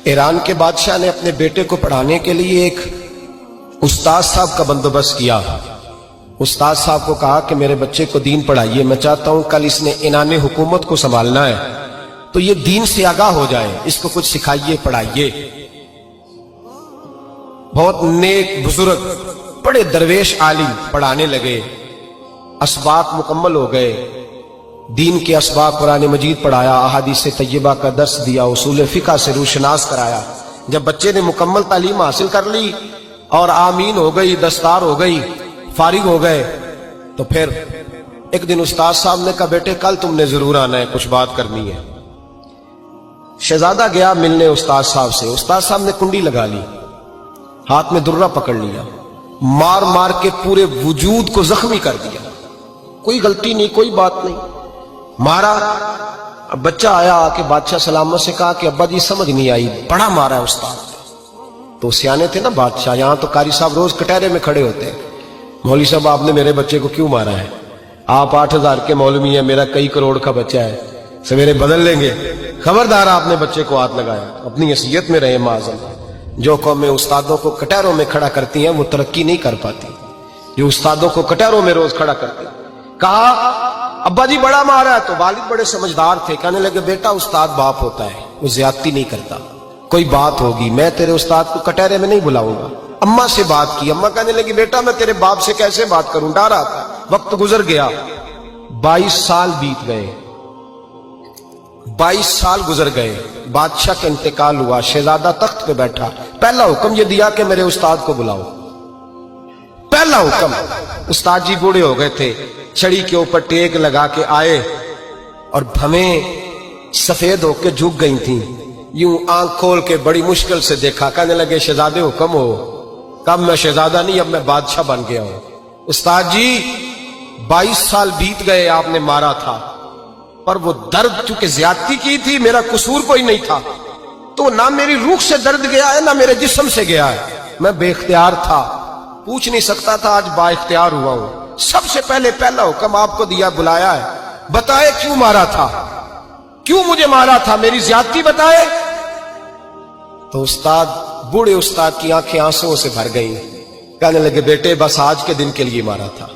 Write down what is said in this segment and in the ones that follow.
ایران کے بادشاہ نے اپنے بیٹے کو پڑھانے کے لیے ایک استاد صاحب کا بندوبست کیا۔ استاد صاحب کو کہا کہ میرے بچے کو دین پڑھائیے، میں چاہتا ہوں کل اس نے عنان حکومت کو سنبھالنا ہے تو یہ دین سے آگاہ ہو جائے، اس کو کچھ سکھائیے، پڑھائیے۔ بہت نیک بزرگ بڑے درویش عالم پڑھانے لگے، اسباق مکمل ہو گئے، دین کے اسباق قرآن مجید پڑھایا، احادیث طیبہ کا درس دیا، اصول فقہ سے روشناس کرایا۔ جب بچے نے مکمل تعلیم حاصل کر لی اور آمین ہو گئی، دستار ہو گئی، فارغ ہو گئے، تو پھر ایک دن استاد صاحب نے کہا بیٹے کل تم نے ضرور آنا ہے، کچھ بات کرنی ہے۔ شہزادہ گیا ملنے استاد صاحب سے، استاد صاحب نے کنڈی لگا لی، ہاتھ میں درہ پکڑ لیا، مار مار کے پورے وجود کو زخمی کر دیا، کوئی غلطی نہیں، کوئی بات نہیں، مارا۔ اب بچہ آیا آ کے بادشاہ سلامت سے کہا کہ ابا جی سمجھ نہیں آئی، بڑا مارا ہے استاد۔ تو سیانے تھے نا بادشاہ، یہاں تو قاری صاحب روز کٹہرے میں کھڑے ہوتے ہیں، مولوی صاحب آپ نے میرے بچے کو کیوں مارا ہے؟ آپ 8,000 کے مولوی ہیں، میرا کئی کروڑ کا بچہ ہے، سویرے بدل لیں گے، خبردار آپ نے بچے کو ہاتھ لگایا، اپنی حیثیت میں رہے معاذ اللہ۔ جو قومیں استادوں کو کٹہروں میں کھڑا کرتی ہیں وہ ترقی نہیں کر پاتی، جو استادوں کو کٹہروں میں روز کھڑا کرتے ہیں۔ کہا ابا جی بڑا مارا ہے، تو والد بڑے سمجھدار تھے، کہنے لگے بیٹا استاد باپ ہوتا ہے، وہ زیادتی نہیں کرتا، کوئی بات ہوگی میں تیرے استاد کو کٹہرے میں نہیں بلاؤں گا۔ اماں سے بات کی، اماں کہنے لگی بیٹا میں تیرے باپ سے کیسے بات کروں، ڈر آتا۔ وقت گزر گیا، 22 سال بیت گئے، 22 سال گزر گئے، بادشاہ کا انتقال ہوا، شہزادہ تخت پہ بیٹھا، پہلا حکم یہ دیا کہ میرے استاد کو بلاؤ، پہلا حکم۔ استاد جی بوڑھے ہو گئے تھے، چھڑی کے اوپر ٹیک لگا کے آئے اور بھویں سفید ہو کے جھک گئی تھیں، یوں آنکھ کھول کے بڑی مشکل سے دیکھا، کہنے لگے شہزادے حکم ہو۔ کب میں شہزادہ نہیں، اب میں بادشاہ بن گیا ہوں۔ استاد جی 22 سال بیت گئے، آپ نے مارا تھا، پر وہ درد چونکہ زیادتی کی تھی، میرا قصور کوئی نہیں تھا، تو نہ میری روح سے درد گیا ہے نہ میرے جسم سے گیا ہے، میں بے اختیار تھا، پوچھ نہیں سکتا تھا، آج با اختیار ہوا ہوں۔ سب سے پہلے پہلا حکم آپ کو دیا، بلایا ہے، بتائے کیوں مارا تھا، کیوں مجھے مارا تھا، میری زیادتی بتائے۔ تو استاد، بوڑھے استاد کی آنکھیں آنسوں سے بھر گئیں، کہنے لگے بیٹے بس آج کے دن کے لیے مارا تھا،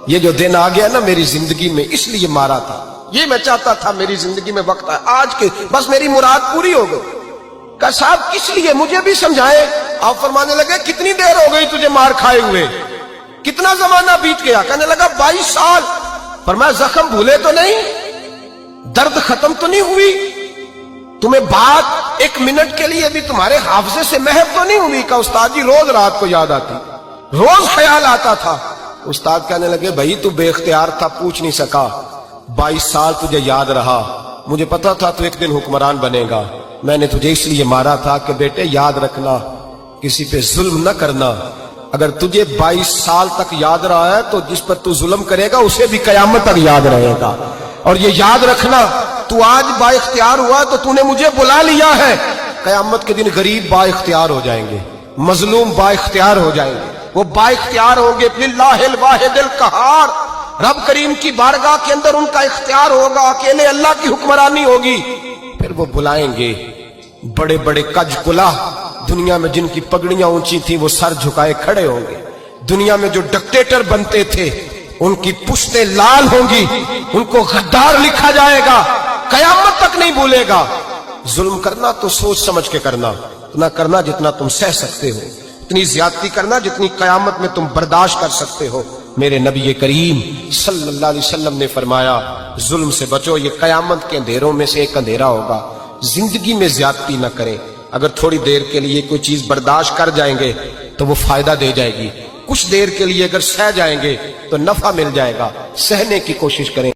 یہ جو دن آ گیا نا میری زندگی میں اس لیے مارا تھا، یہ میں چاہتا تھا میری زندگی میں وقت ہے، آج کے بس میری مراد پوری ہو گئی۔ کہا صاحب کس لیے، مجھے بھی سمجھائے۔ آپ فرمانے لگے کتنی دیر ہو گئی تجھے مار کھائے ہوئے، کتنا زمانہ بیت گیا؟ کہنے لگا 22 سال۔ فرمایا زخم بھولے تو نہیں، درد ختم تو نہیں ہوئی، تمہیں بات ایک منٹ کے لیے بھی تمہارے حافظے سے محو تو نہیں ہوئی؟ کہا استاد جی روز رات کو یاد آتی، روز خیال آتا تھا۔ استاد کہنے لگے بھائی تو بے اختیار تھا، پوچھ نہیں سکا، 22 سال تجھے یاد رہا، مجھے پتا تھا تو ایک دن حکمران بنے گا، میں نے تجھے اس لیے مارا تھا کہ بیٹے یاد رکھنا، کسی پہ ظلم نہ کرنا، اگر تجھے 22 سال تک یاد رہا ہے تو جس پر تو ظلم کرے گا اسے بھی قیامت تک یاد رہے گا، اور یہ یاد رکھنا تو آج با اختیار ہوا تو تو نے مجھے بلا لیا ہے، قیامت کے دن غریب با اختیار ہو جائیں گے، مظلوم با اختیار ہو جائیں گے، وہ با اختیار ہوں گے للہ الواحد القہار، رب کریم کی بارگاہ کے اندر ان کا اختیار ہوگا، اکیلے اللہ کی حکمرانی ہوگی۔ پھر وہ بلائیں گے بڑے بڑے کج کلا، دنیا میں جن کی پگڑیاں اونچی تھیں وہ سر جھکائے کھڑے ہوں گے، دنیا میں جو ڈکٹیٹر بنتے تھے ان کی پشتیں لال ہوں گی، ان کو غدار لکھا جائے گا، قیامت تک نہیں بھولے گا۔ ظلم کرنا تو سوچ سمجھ کے کرنا، اتنا کرنا جتنا تم سہ سکتے ہو، اتنی زیادتی کرنا جتنی قیامت میں تم برداشت کر سکتے ہو۔ میرے نبی کریم صلی اللہ علیہ وسلم نے فرمایا ظلم سے بچو، یہ قیامت کے اندھیروں میں سے ایک اندھیرا ہوگا، زندگی میں زیادتی نہ کریں، اگر تھوڑی دیر کے لیے کوئی چیز برداشت کر جائیں گے تو وہ فائدہ دے جائے گی، کچھ دیر کے لیے اگر سہ جائیں گے تو نفع مل جائے گا، سہنے کی کوشش کریں۔